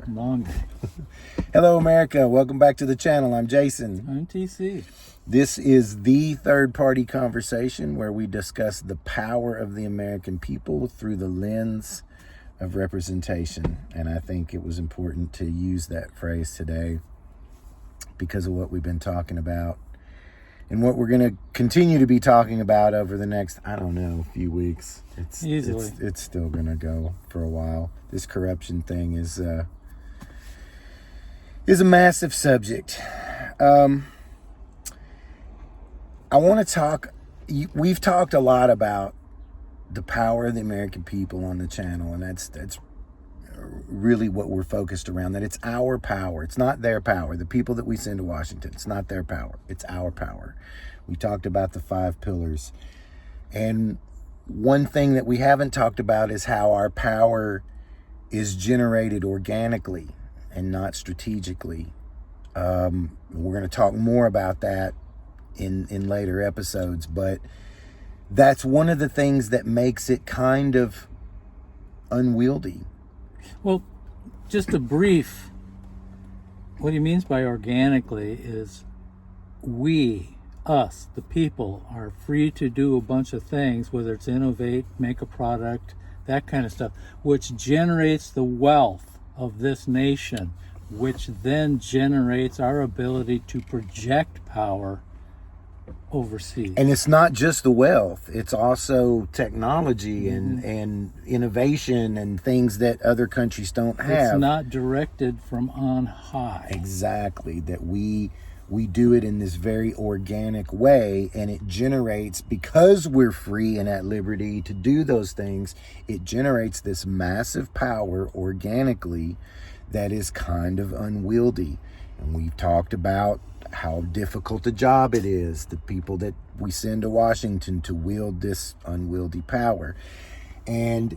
Long day. Hello, America. Welcome back to the channel. I'm Jason. I'm TC. This is the third-party conversation where we discuss the power of the American people through the lens of representation. And I think it was important to use that phrase today because of what we've been talking about and what we're going to continue to be talking about over the next, few weeks. It's still going to go for a while. This corruption thing is a massive subject. I want to talk, we've talked a lot about the power of the American people on the channel, and that's really what we're focused around, that it's our power. It's not their power. The people that we send to Washington, it's not their power. It's our power. We talked about the 5 pillars. And one thing that we haven't talked about is how our power is generated organically and not strategically. We're going to talk more about that in later episodes, but that's one of the things that makes it kind of unwieldy. Well, just a brief, what he means by organically is we, us, the people, are free to do a bunch of things, whether it's innovate, make a product, that kind of stuff, which generates the wealth of this nation, which then generates our ability to project power overseas. And it's not just the wealth, it's also technology and innovation and things that other countries don't have. It's not directed from on high. Exactly, that we do it in this very organic way, and it generates, because we're free and at liberty to do those things, it generates this massive power organically that is kind of unwieldy. And we've talked about how difficult a job it is, the people that we send to Washington, to wield this unwieldy power. And,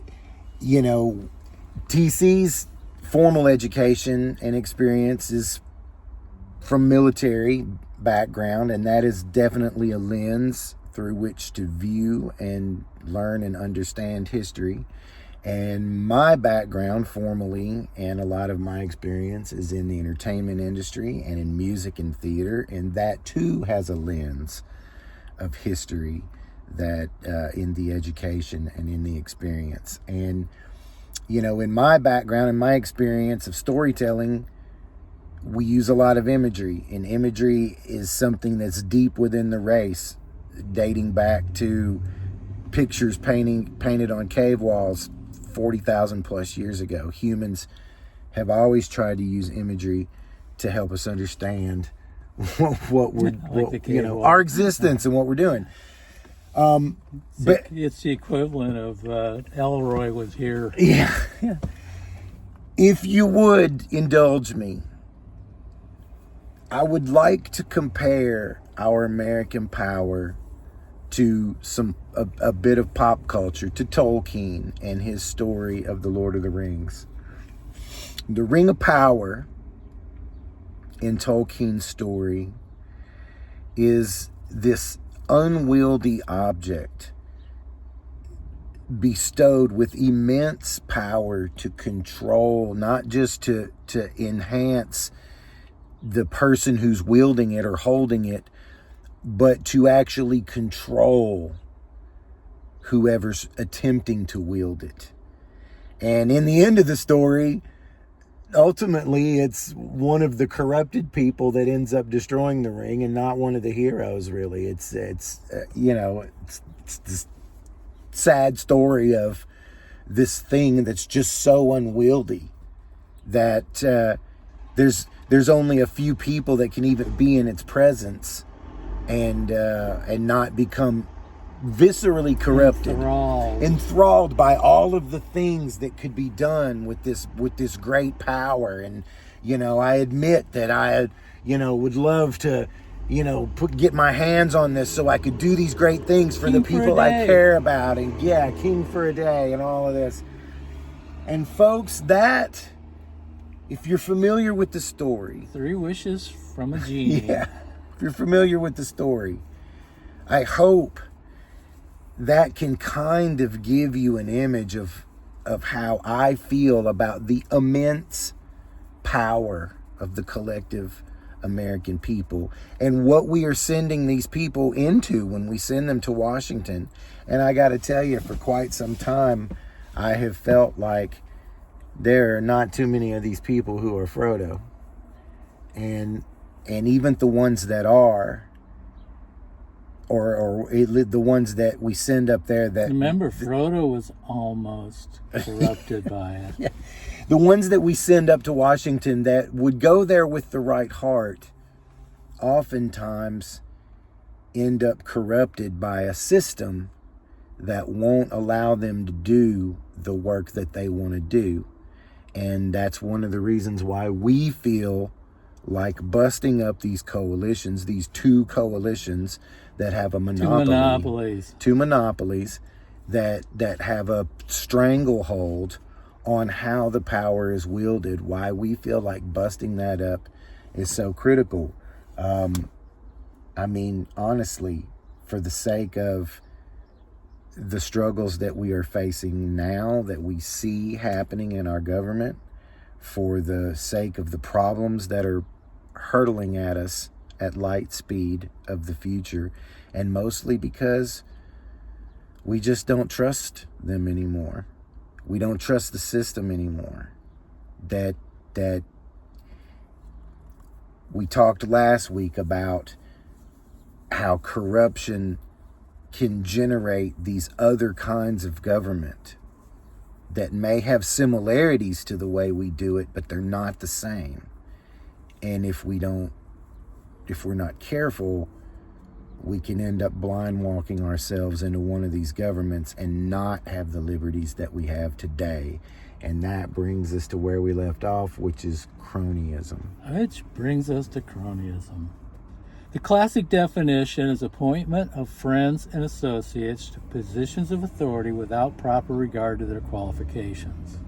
TC's formal education and experience is from military background, and that is definitely a lens through which to view and learn and understand history. And my background formally, and a lot of my experience, is in the entertainment industry and in music and theater, and that too has a lens of history that in the education and in the experience. And in my background and my experience of storytelling, we use a lot of imagery, and imagery is something that's deep within the race, dating back to pictures painted on cave walls 40,000 plus years ago. Humans have always tried to use imagery to help us understand our existence and what we're doing. But it's the equivalent of Elroy was here. Yeah. If you would indulge me, I would like to compare our American power to a bit of pop culture, to Tolkien and his story of the Lord of the Rings. The Ring of Power in Tolkien's story is this unwieldy object bestowed with immense power to control, not just to enhance the person who's wielding it or holding it, but to actually control whoever's attempting to wield it. And in the end of the story, ultimately, it's one of the corrupted people that ends up destroying the ring, and not one of the heroes. Really, it's this sad story of this thing that's just so unwieldy that there's only a few people that can even be in its presence and not become viscerally corrupted, enthralled by all of the things that could be done with this great power. And I admit that I would love to get my hands on this so I could do these great things for the people I care about, and king for a day and all of this. And folks, that, if you're familiar with the story, 3 wishes from a genie. If you're familiar with the story, I hope that can kind of give you an image of how I feel about the immense power of the collective American people and what we are sending these people into when we send them to Washington. And I got to tell you, for quite some time, I have felt like there are not too many of these people who are Frodo. And even the ones that are, or the ones that we send up there that... Remember, Frodo was almost corrupted by it. Yeah. The ones that we send up to Washington that would go there with the right heart oftentimes end up corrupted by a system that won't allow them to do the work that they want to do. And that's one of the reasons why we feel like busting up these coalitions, these two coalitions that have a monopoly. Two monopolies that have a stranglehold on how the power is wielded. Why we feel like busting that up is so critical. I mean, honestly, for the sake of the struggles that we are facing now, that we see happening in our government, for the sake of the problems that are hurtling at us at light speed of the future, and mostly because we just don't trust them anymore. We don't trust the system anymore. That we talked last week about how corruption can generate these other kinds of government that may have similarities to the way we do it, but they're not the same. And if we're not careful, we can end up blind walking ourselves into one of these governments and not have the liberties that we have today. And that brings us to where we left off, which is cronyism. Which brings us to cronyism. The classic definition is appointment of friends and associates to positions of authority without proper regard to their qualifications.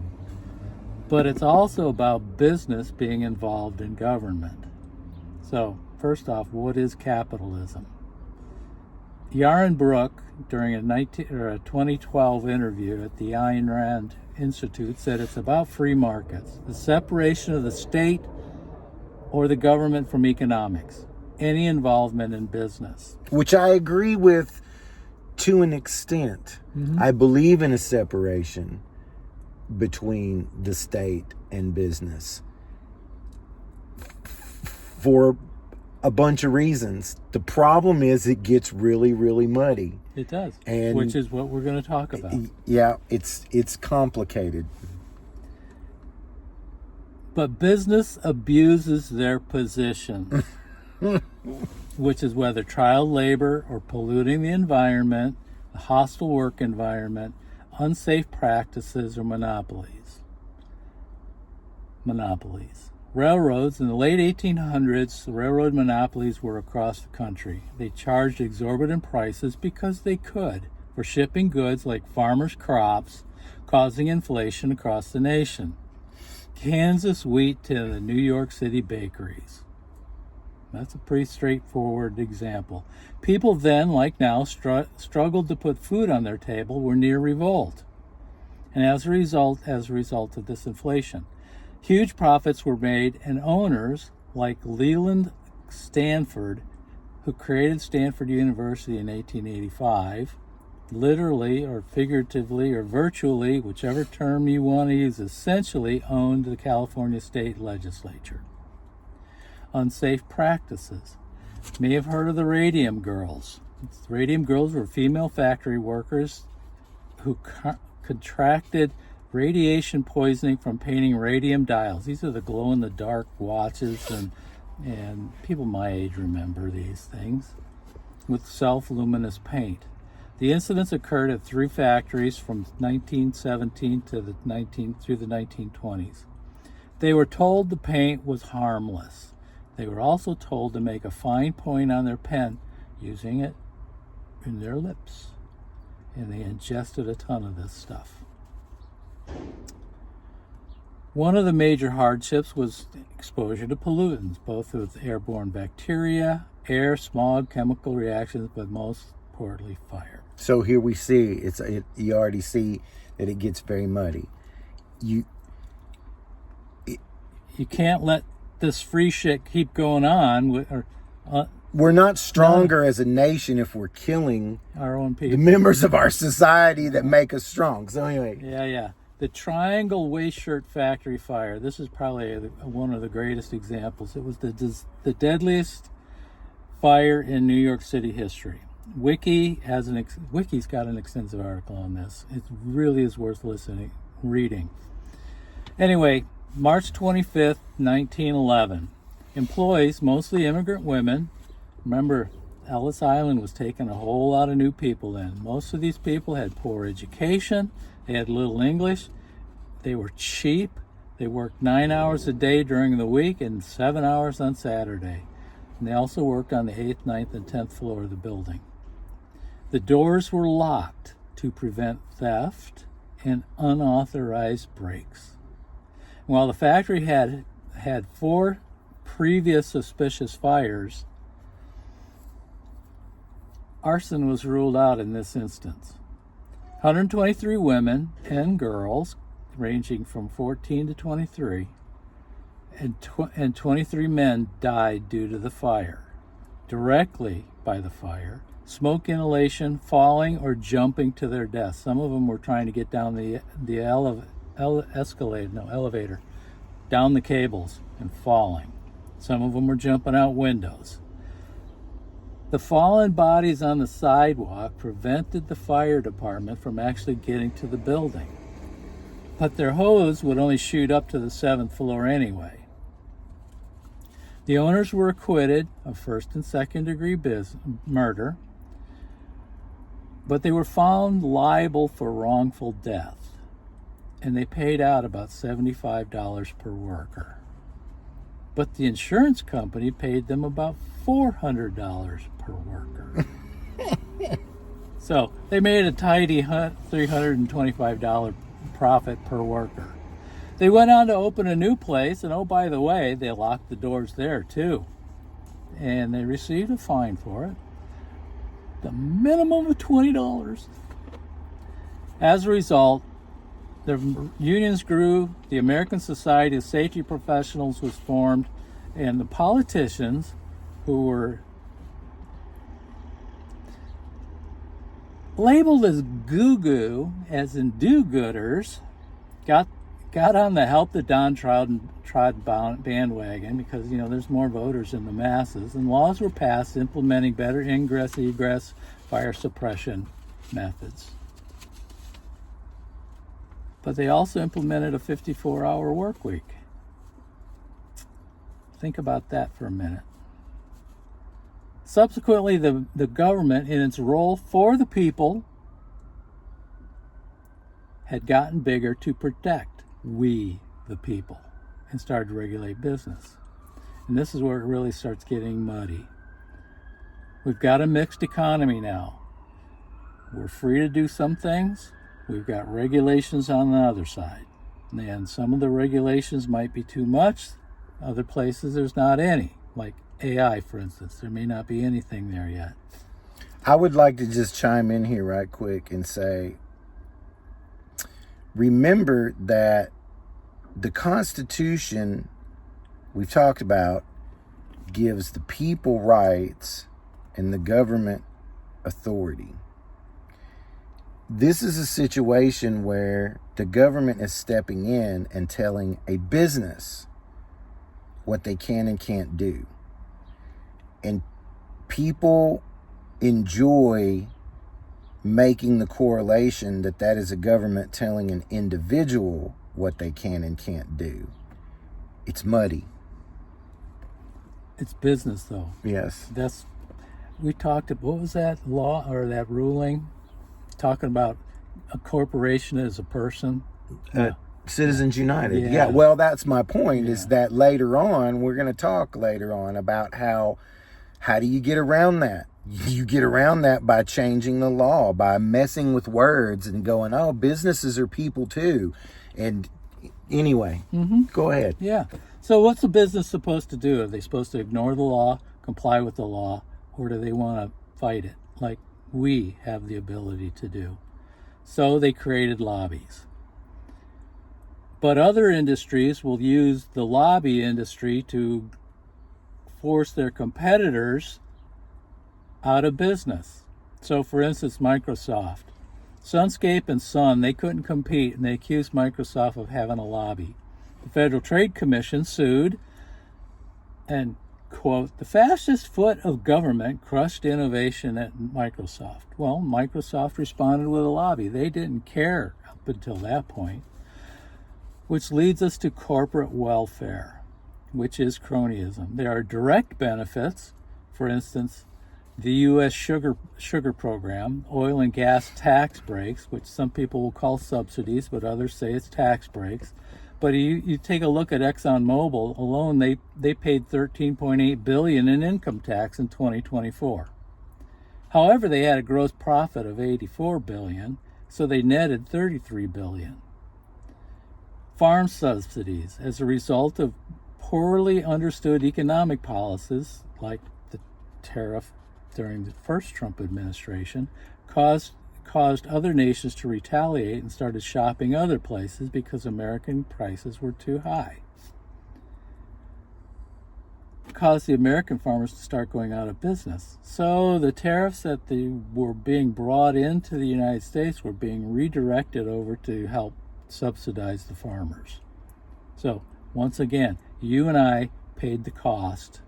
But it's also about business being involved in government. So, first off, what is capitalism? Yaron Brook, during a 2012 interview at the Ayn Rand Institute, said it's about free markets, the separation of the state or the government from economics, any involvement in business. Which I agree with to an extent. Mm-hmm. I believe in a separation between the state and business for a bunch of reasons. The problem is it gets really, really muddy. It does, and which is what we're going to talk about. Yeah, it's complicated. But business abuses their position, which is whether child labor or polluting the environment, a hostile work environment, unsafe practices, or monopolies. Railroads, in the late 1800s, the railroad monopolies were across the country. They charged exorbitant prices because they could for shipping goods like farmers' crops, causing inflation across the nation. Kansas wheat to the New York City bakeries. That's a pretty straightforward example. People then, like now, struggled to put food on their table, were near revolt. And as a result of this inflation, huge profits were made, and owners like Leland Stanford, who created Stanford University in 1885, literally or figuratively or virtually, whichever term you want to use, essentially owned the California state legislature. Unsafe practices. You may have heard of the Radium Girls. The Radium Girls were female factory workers who contracted radiation poisoning from painting radium dials. These are the glow-in-the-dark watches, and people my age remember these things, with self-luminous paint. The incidents occurred at 3 factories from 1917 through the 1920s. They were told the paint was harmless. They were also told to make a fine point on their pen using it in their lips. And they ingested a ton of this stuff. One of the major hardships was exposure to pollutants, both with airborne bacteria, air, smog, chemical reactions, but most importantly, fire. So here we see, you already see that it gets very muddy. you can't let this free shit keep going on. We're not stronger as a nation if we're killing our own the people. members of our society that make us strong. So anyway. Yeah. The Triangle Waist Shirt Factory fire. This is probably one of the greatest examples. It was the deadliest fire in New York City history. Wiki's got an extensive article on this. It really is worth reading. Anyway, March 25th, 1911. Employees, mostly immigrant women. Remember, Ellis Island was taking a whole lot of new people in. Most of these people had poor education. They had little English. They were cheap. They worked 9 hours a day during the week and 7 hours on Saturday. And they also worked on the 8th, 9th, and 10th floor of the building. The doors were locked to prevent theft and unauthorized breaks. While the factory had 4 previous suspicious fires, arson was ruled out in this instance. 123 women and girls, ranging from 14 to 23, and 23 men died due to the fire, directly by the fire, smoke inhalation, falling, or jumping to their death. Some of them were trying to get down the elevator, down the cables and falling. Some of them were jumping out windows. The fallen bodies on the sidewalk prevented the fire department from actually getting to the building. But their hose would only shoot up to the 7th floor anyway. The owners were acquitted of first and second degree murder, but they were found liable for wrongful death, and they paid out about $75 per worker. But the insurance company paid them about $400 per worker. So they made a tidy $325 profit per worker. They went on to open a new place, and oh, by the way, they locked the doors there too. And they received a fine for it. The minimum of $20. As a result, the unions grew, the American Society of Safety Professionals was formed, and the politicians, who were labeled as goo-goo, as in do-gooders, got on the help the downtrodden bandwagon because, there's more voters than the masses, and laws were passed implementing better ingress-egress fire suppression methods. But they also implemented a 54-hour work week. Think about that for a minute. Subsequently, the government, in its role for the people, had gotten bigger to protect we, the people, and started to regulate business. And this is where it really starts getting muddy. We've got a mixed economy now. We're free to do some things. We've got regulations on the other side. And some of the regulations might be too much. Other places there's not any. Like AI, for instance. There may not be anything there yet. I would like to just chime in here right quick and say, remember that the Constitution we've talked about gives the people rights and the government authority. This is a situation where the government is stepping in and telling a business what they can and can't do. And people enjoy making the correlation that is a government telling an individual what they can and can't do. It's muddy. It's business, though. Yes. We talked about, what was that law or that ruling? Talking about a corporation as a person. Citizens United. Yeah. Well, that's my point, is that later on, we're going to talk later on about how do you get around that? You get around that by changing the law, by messing with words and going, oh, businesses are people too. And anyway, Go ahead. Yeah. So what's the business supposed to do? Are they supposed to ignore the law, comply with the law, or do they want to fight it like we have the ability to do? So they created lobbies. But other industries will use the lobby industry to force their competitors out of business. So, for instance, Microsoft. Sunscape and Sun, they couldn't compete, and they accused Microsoft of having a lobby. The Federal Trade Commission sued, and, quote, the fastest foot of government crushed innovation at Microsoft. Well, Microsoft responded with a lobby. They didn't care up until that point. Which leads us to corporate welfare, which is cronyism. There are direct benefits, for instance, the U.S. sugar program, oil and gas tax breaks, which some people will call subsidies, but others say it's tax breaks. But you take a look at ExxonMobil alone, they paid $13.8 billion in income tax in 2024. However, they had a gross profit of $84 billion, so they netted $33 billion. Farm subsidies, as a result of poorly understood economic policies like the tariff during the first Trump administration, caused other nations to retaliate and started shopping other places because American prices were too high. It caused the American farmers to start going out of business. So the tariffs that were being brought into the United States were being redirected over to help subsidize the farmers. So once again, you and I paid the cost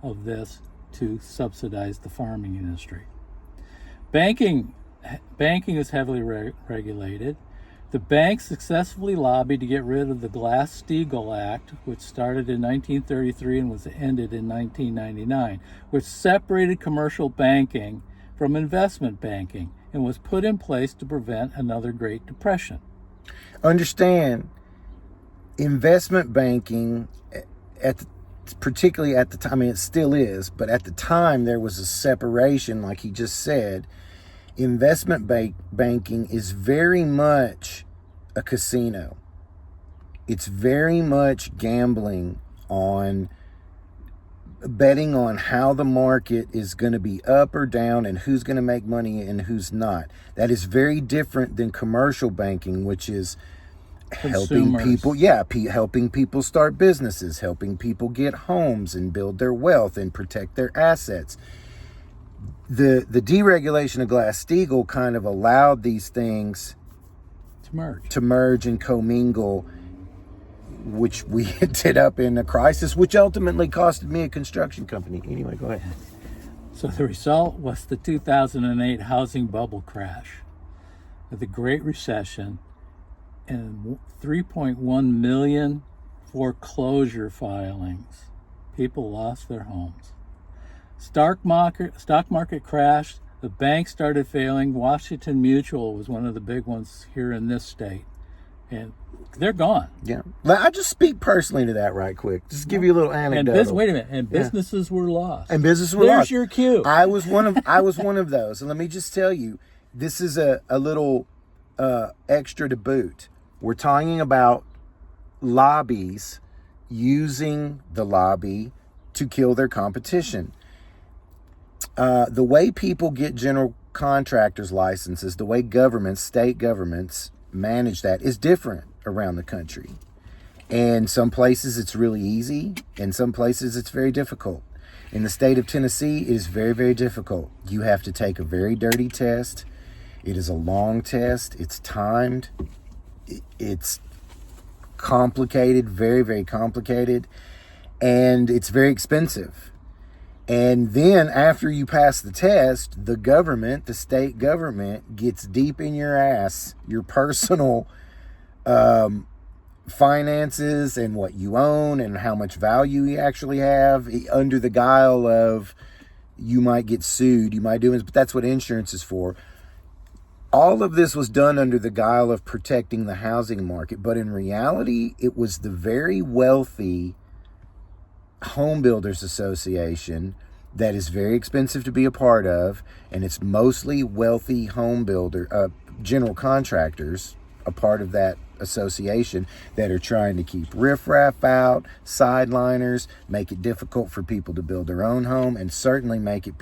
of this to subsidize the farming industry. Banking is heavily regulated. The banks successfully lobbied to get rid of the Glass-Steagall Act, which started in 1933 and was ended in 1999, which separated commercial banking from investment banking and was put in place to prevent another Great Depression. Understand, investment banking, particularly at the time, I mean, it still is, but at the time there was a separation, like he just said. Investment banking is very much a casino. It's very much gambling on betting on how the market is going to be up or down and who's going to make money and who's not. That is very different than commercial banking, which is helping people, helping people start businesses, helping people get homes and build their wealth and protect their assets. The deregulation of Glass-Steagall kind of allowed these things to merge and commingle, which we ended up in a crisis, which ultimately costed me a construction company. Anyway, go ahead. So the result was the 2008 housing bubble crash, the Great Recession, and 3.1 million foreclosure filings. People lost their homes. Stock market crashed. The banks started failing. Washington Mutual was one of the big ones here in this state. And they're gone. Yeah. I just speak personally to that right quick. Just give you a little anecdote. Wait a minute. And businesses were lost. And businesses were lost. There's your cue. I was one of those. And let me just tell you, this is a little extra to boot. We're talking about lobbies using the lobby to kill their competition. The way people get general contractors licenses, the way state governments manage that is different around the country. And some places it's really easy, and some places it's very difficult. In the state of Tennessee, it is very, very difficult. You have to take a very dirty test. It is a long test. It's timed. It's complicated, very, very complicated, and it's very expensive. And then after you pass the test, the state government gets deep in your ass, your personal finances and what you own and how much value you actually have, under the guile of you might get sued, you might do it, but that's what insurance is for. All of this was done under the guile of protecting the housing market, but in reality, it was the very wealthy Home Builders Association that is very expensive to be a part of, and it's mostly wealthy home builder, general contractors, a part of that association that are trying to keep riffraff out, sideliners, make it difficult for people to build their own home, and certainly make it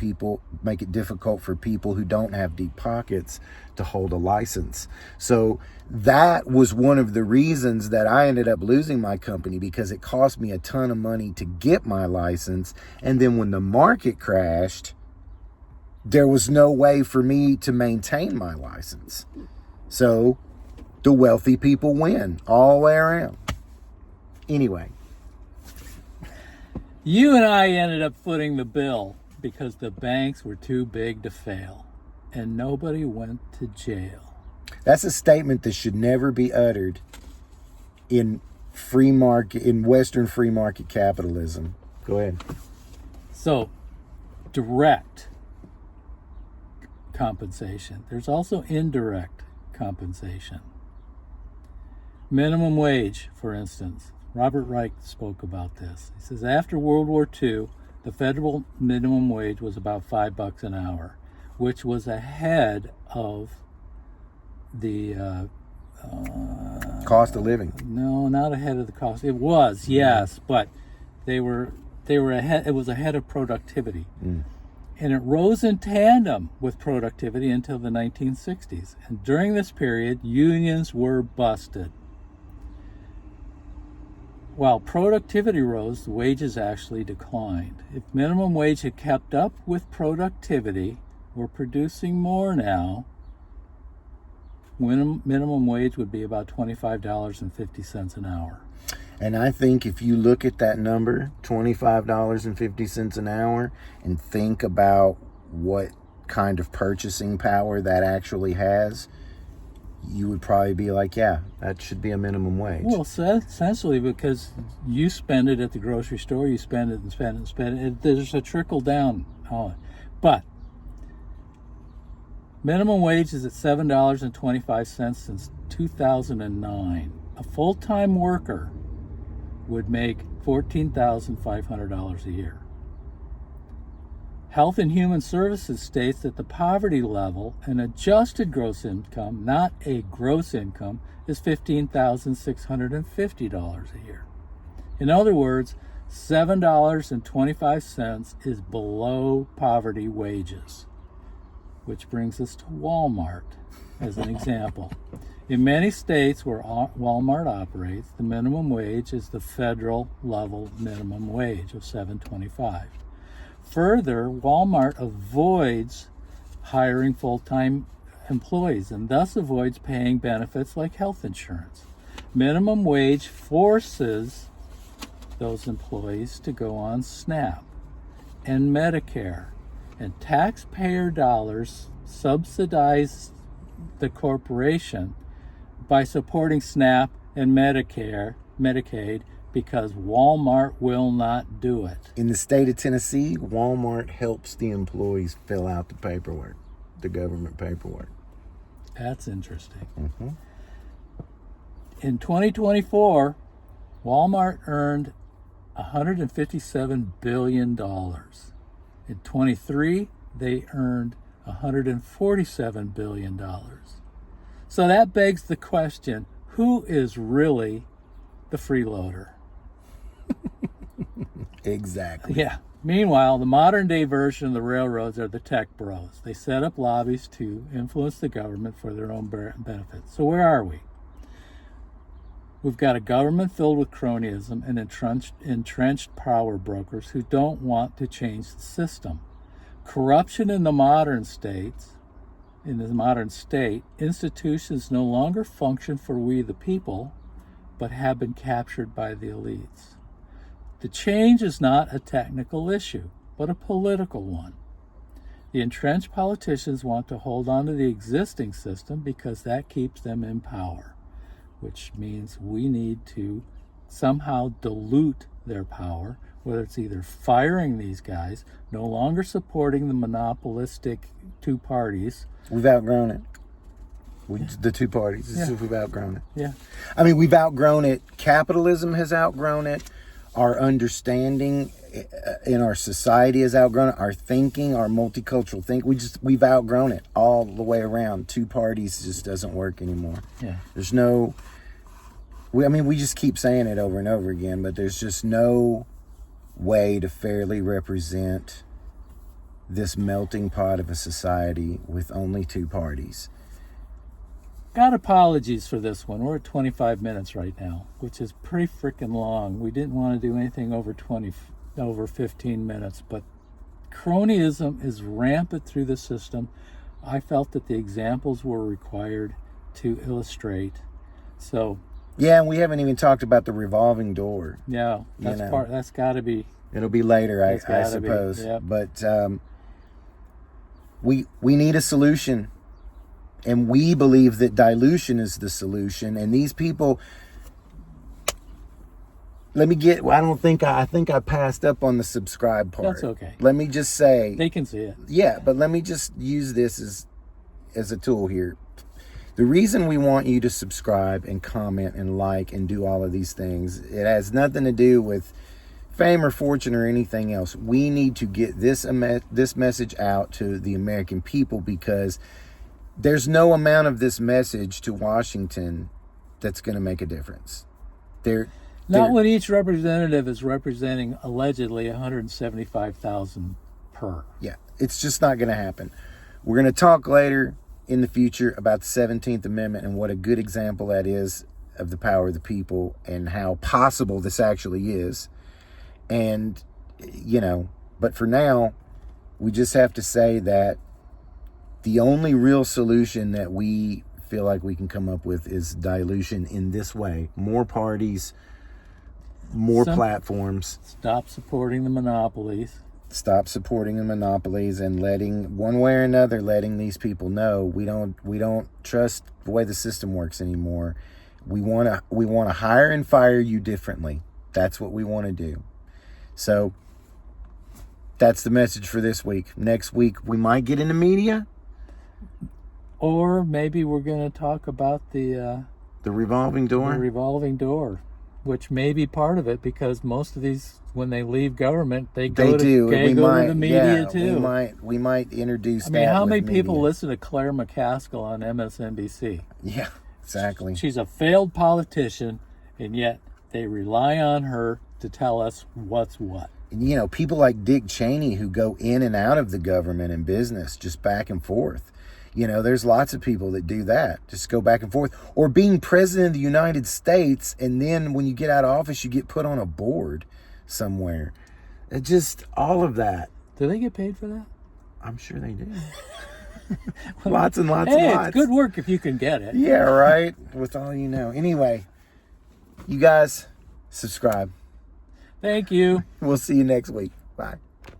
difficult for people who don't have deep pockets to hold a license. So that was one of the reasons that I ended up losing my company, because it cost me a ton of money to get my license. And then when the market crashed, there was no way for me to maintain my license. So the wealthy people win all the way around. Anyway. You and I ended up footing the bill because the banks were too big to fail, and nobody went to jail. That's a statement that should never be uttered in Western free market capitalism. Go ahead. So, direct compensation. There's also indirect compensation. Minimum wage, for instance. Robert Reich spoke about this. He says, after World War II, the federal minimum wage was about $5 an hour, which was ahead of the cost of living. No, not ahead of the cost. It was, yes, but they were ahead. It was ahead of productivity. And it rose in tandem with productivity until the 1960s. And during this period, unions were busted. While productivity rose, the wages actually declined. If minimum wage had kept up with productivity, we're producing more now, minimum wage would be about $25.50 an hour. And I think if you look at that number, $25.50 an hour, and think about what kind of purchasing power that actually has, you would probably be like, yeah, that should be a minimum wage. Well, essentially, because you spend it at the grocery store, you spend it and spend it and spend it. There's a trickle down on it. But minimum wage is at $7.25 since 2009. A full-time worker would make $14,500 a year. Health and Human Services states that the poverty level, an adjusted gross income, not a gross income, is $15,650 a year. In other words, $7.25 is below poverty wages, which brings us to Walmart as an example. In many states where Walmart operates, the minimum wage is the federal level minimum wage of $7.25. Further, Walmart avoids hiring full-time employees and thus avoids paying benefits like health insurance. Minimum wage forces those employees to go on SNAP and Medicare, and taxpayer dollars subsidize the corporation by supporting SNAP and Medicaid, because Walmart will not do it. In the state of Tennessee, Walmart helps the employees fill out the paperwork, the government paperwork. That's interesting. Mm-hmm. In 2024, Walmart earned $157 billion. In 23, they earned $147 billion. So that begs the question, who is really the freeloader? Exactly. Yeah. Meanwhile, the modern day version of the railroads are the tech bros. They set up lobbies to influence the government for their own benefits. So where are we? We've got a government filled with cronyism and entrenched power brokers who don't want to change the system. Corruption in the modern state, institutions no longer function for we the people, but have been captured by the elites. The change is not a technical issue, but a political one. The entrenched politicians want to hold on to the existing system because that keeps them in power, which means we need to somehow dilute their power, whether it's either firing these guys, no longer supporting the monopolistic two parties. We've outgrown it. The two parties. Yeah. We've outgrown it. Yeah. I mean, we've outgrown it. Capitalism has outgrown it. Our understanding in our society has outgrown it. Our thinking, our multicultural thinking, we've outgrown it all the way around. Two parties just doesn't work anymore. Yeah. There's no we just keep saying it over and over again, but there's just no way to fairly represent this melting pot of a society with only two parties. Got apologies for this one. We're at 25 minutes right now, which is pretty freaking long. We didn't want to do anything over 15 minutes, but cronyism is rampant through the system. I felt that the examples were required to illustrate. So yeah, and we haven't even talked about the revolving door. yeah, that's got to be. It'll be later, I suppose. Yep. But we need a solution, and we believe that dilution is the solution. And these people, I think I passed up on the subscribe part. That's okay. Let me just say, They can see it. yeah, but let me just use this as a tool here. The reason we want you to subscribe and comment and like and do all of these things, it has nothing to do with fame or fortune or anything else. We need to get this message out to the American people, because there's no amount of this message to Washington that's going to make a difference. Not when each representative is representing allegedly 175,000 per. Yeah, it's just not going to happen. We're going to talk later in the future about the 17th Amendment and what a good example that is of the power of the people and how possible this actually is. And, but for now, we just have to say that the only real solution that we feel like we can come up with is dilution in this way. More parties, more platforms. Stop supporting the monopolies. Stop supporting the monopolies and letting, one way or another, letting these people know we don't trust the way the system works anymore. We want to hire and fire you differently. That's what we want to do. So that's the message for this week. Next week we might get into media, or maybe we're going to talk about the revolving door. The revolving door, which may be part of it, because most of these, when they leave government, they go to the media too. We might introduce. I mean, how many people listen to Claire McCaskill on MSNBC? Yeah, exactly. She's a failed politician, and yet they rely on her to tell us what's what. People like Dick Cheney, who go in and out of the government and business, just back and forth. There's lots of people that do that, just go back and forth. Or being president of the United States, and then when you get out of office, you get put on a board somewhere. Just all of that. Do they get paid for that? I'm sure they do. Lots and lots and lots. Hey, it's good work if you can get it. Yeah, right? With all you know. Anyway, you guys, subscribe. Thank you. We'll see you next week. Bye.